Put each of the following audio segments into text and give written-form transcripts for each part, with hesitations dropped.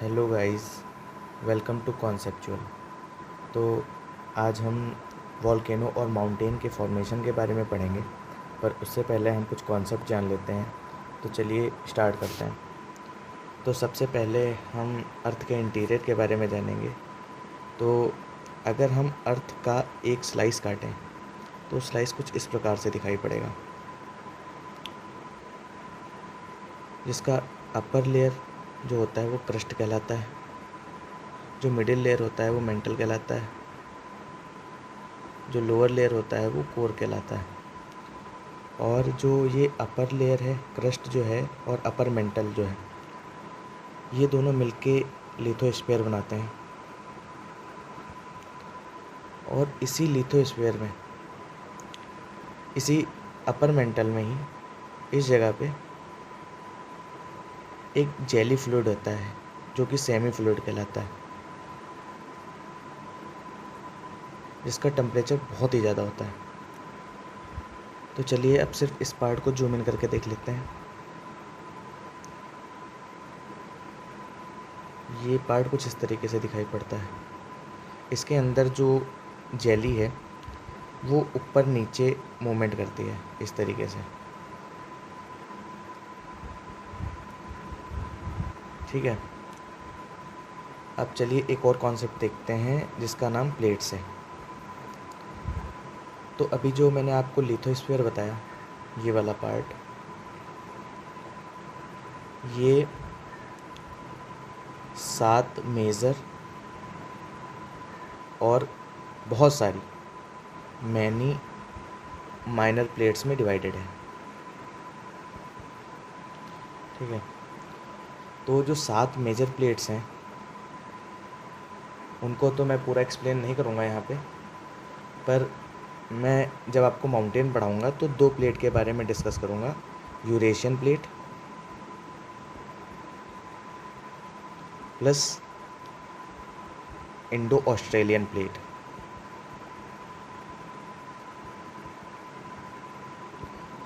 Hello guys, welcome to conceptual. तो आज हम वॉल्केनो और माउंटेन के फॉर्मेशन के बारे में पढ़ेंगे, पर उससे पहले हम कुछ कॉन्सेप्ट जान लेते हैं। तो चलिए स्टार्ट करते हैं। तो सबसे पहले हम अर्थ के इंटीरियर के बारे में जानेंगे। तो अगर हम अर्थ का एक स्लाइस काटें तो स्लाइस कुछ इस प्रकार से दिखाई पड़ेगा, जिसका अपर लेयर जो होता है वो क्रस्ट कहलाता है, जो मिडिल लेयर होता है वो मेंटल कहलाता है, जो लोअर लेयर होता है वो कोर कहलाता है। और जो ये अपर लेयर है क्रस्ट जो है और अपर मेंटल जो है, ये दोनों मिलके लिथोस्फीयर बनाते हैं। और इसी लिथोस्फीयर में, इसी अपर मेंटल में ही इस जगह पे एक जेली फ्लूइड होता है जो कि सेमी फ्लूइड कहलाता है, जिसका टेम्परेचर बहुत ही ज़्यादा होता है। तो चलिए अब सिर्फ इस पार्ट को जूम इन करके देख लेते हैं। ये पार्ट कुछ इस तरीके से दिखाई पड़ता है। इसके अंदर जो जेली है वो ऊपर नीचे मूवमेंट करती है इस तरीके से, ठीक है। अब चलिए एक और कॉन्सेप्ट देखते हैं जिसका नाम प्लेट्स है। तो अभी जो मैंने आपको लिथोस्फीयर बताया, ये वाला पार्ट, ये 7 मेजर और बहुत सारी मैनी माइनर प्लेट्स में डिवाइडेड है, ठीक है। तो जो 7 मेजर प्लेट्स हैं उनको तो मैं पूरा एक्सप्लेन नहीं करूँगा यहाँ पे, पर मैं जब आपको माउंटेन पढ़ाऊँगा तो 2 प्लेट के बारे में डिस्कस करूँगा, Eurasian plate plus Indo Australian plate.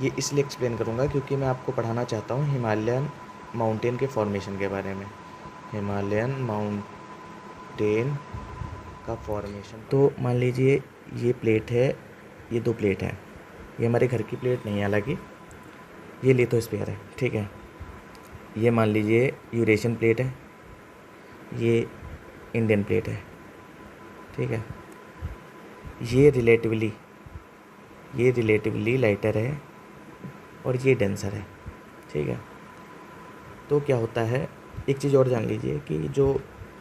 ये इसलिए एक्सप्लेन करूँगा क्योंकि मैं आपको पढ़ाना चाहता हूँ हिमालयन माउंटेन के फॉर्मेशन के बारे में, हिमालयन माउंटेन का फॉर्मेशन। तो मान लीजिए ये प्लेट है, ये 2 प्लेट हैं। ये हमारे घर की प्लेट नहीं है, हालांकि ये लिथोस्फीयर है, ठीक है। ये मान लीजिए यूरेशियन प्लेट है, ये इंडियन प्लेट है, ठीक है। ये रिलेटिवली लाइटर है और ये डेंसर है, ठीक है। तो क्या होता है, एक चीज़ और जान लीजिए कि जो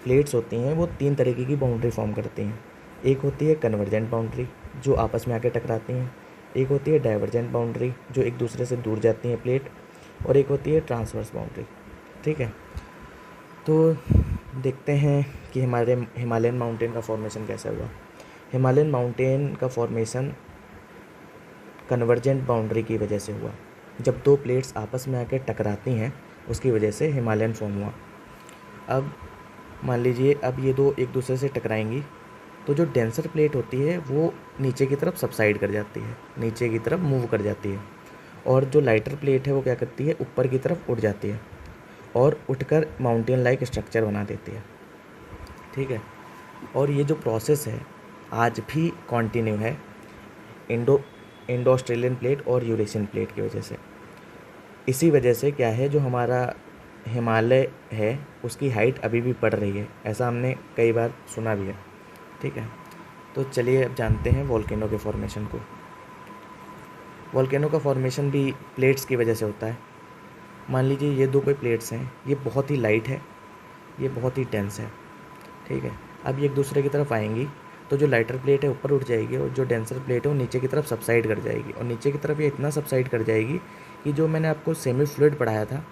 प्लेट्स होती हैं वो 3 तरीके की बाउंड्री फॉर्म करती हैं। एक होती है कन्वर्जेंट बाउंड्री जो आपस में आके टकराती हैं, एक होती है डाइवर्जेंट बाउंड्री जो एक दूसरे से दूर जाती हैं प्लेट, और एक होती है ट्रांसवर्स बाउंड्री, ठीक है। तो देखते हैं कि हमारे हिमालयन माउंटेन का फॉर्मेशन कैसा हुआ। हिमालयन माउंटेन का फॉर्मेशन कन्वर्जेंट बाउंड्री की वजह से हुआ। जब 2 प्लेट्स आपस में आकर टकराती हैं उसकी वजह से हिमालयन फॉर्म हुआ। अब मान लीजिए अब ये 2 एक दूसरे से टकराएंगी तो जो डेंसर प्लेट होती है वो नीचे की तरफ सबसाइड कर जाती है, नीचे की तरफ मूव कर जाती है, और जो लाइटर प्लेट है वो क्या करती है, ऊपर की तरफ उठ जाती है और उठकर माउंटेन लाइक स्ट्रक्चर बना देती है, ठीक है। और ये जो प्रोसेस है आज भी कंटिन्यू है इंडो ऑस्ट्रेलियन प्लेट और यूरेशियन प्लेट की वजह से। इसी वजह से क्या है, जो हमारा हिमालय है उसकी हाइट अभी भी बढ़ रही है, ऐसा हमने कई बार सुना भी है, ठीक है। तो चलिए अब जानते हैं वोल्केनो के फॉर्मेशन को। वोल्केनो का फॉर्मेशन भी प्लेट्स की वजह से होता है। मान लीजिए ये 2 कोई प्लेट्स हैं, ये बहुत ही लाइट है, ये बहुत ही डेंस है, ठीक है। अब ये एक दूसरे की तरफ आएंगी तो जो लाइटर प्लेट है ऊपर उठ जाएगी और जो डेंसर प्लेट है वो नीचे की तरफ सबसाइड कर जाएगी, और नीचे की तरफ ये इतना सबसाइड कर जाएगी कि जो मैंने आपको सेमी फ्लूइड पढ़ाया था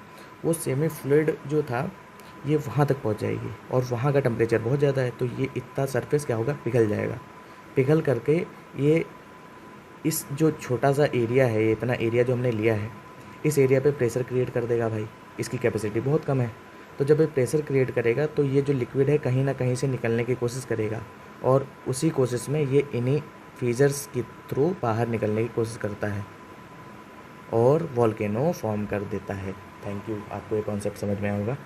वो सेमी फ्लूइड जो था ये वहाँ तक पहुँच जाएगी, और वहाँ का टेम्परेचर बहुत ज़्यादा है तो ये इतना सरफेस क्या होगा, पिघल जाएगा। पिघल करके ये इस जो छोटा सा एरिया है, ये इतना एरिया जो हमने लिया है, इस एरिया पे प्रेशर क्रिएट कर देगा भाई। इसकी कैपेसिटी बहुत कम है, तो जब ये प्रेशर क्रिएट करेगा तो ये जो लिक्विड है कहीं ना कहीं से निकलने की कोशिश करेगा, और उसी कोशिश में ये इन्हीं फीजर्स के थ्रू बाहर निकलने की कोशिश करता है और वॉल्केनो फॉर्म कर देता है। थैंक यू, आपको ये कॉन्सेप्ट समझ में आया होगा।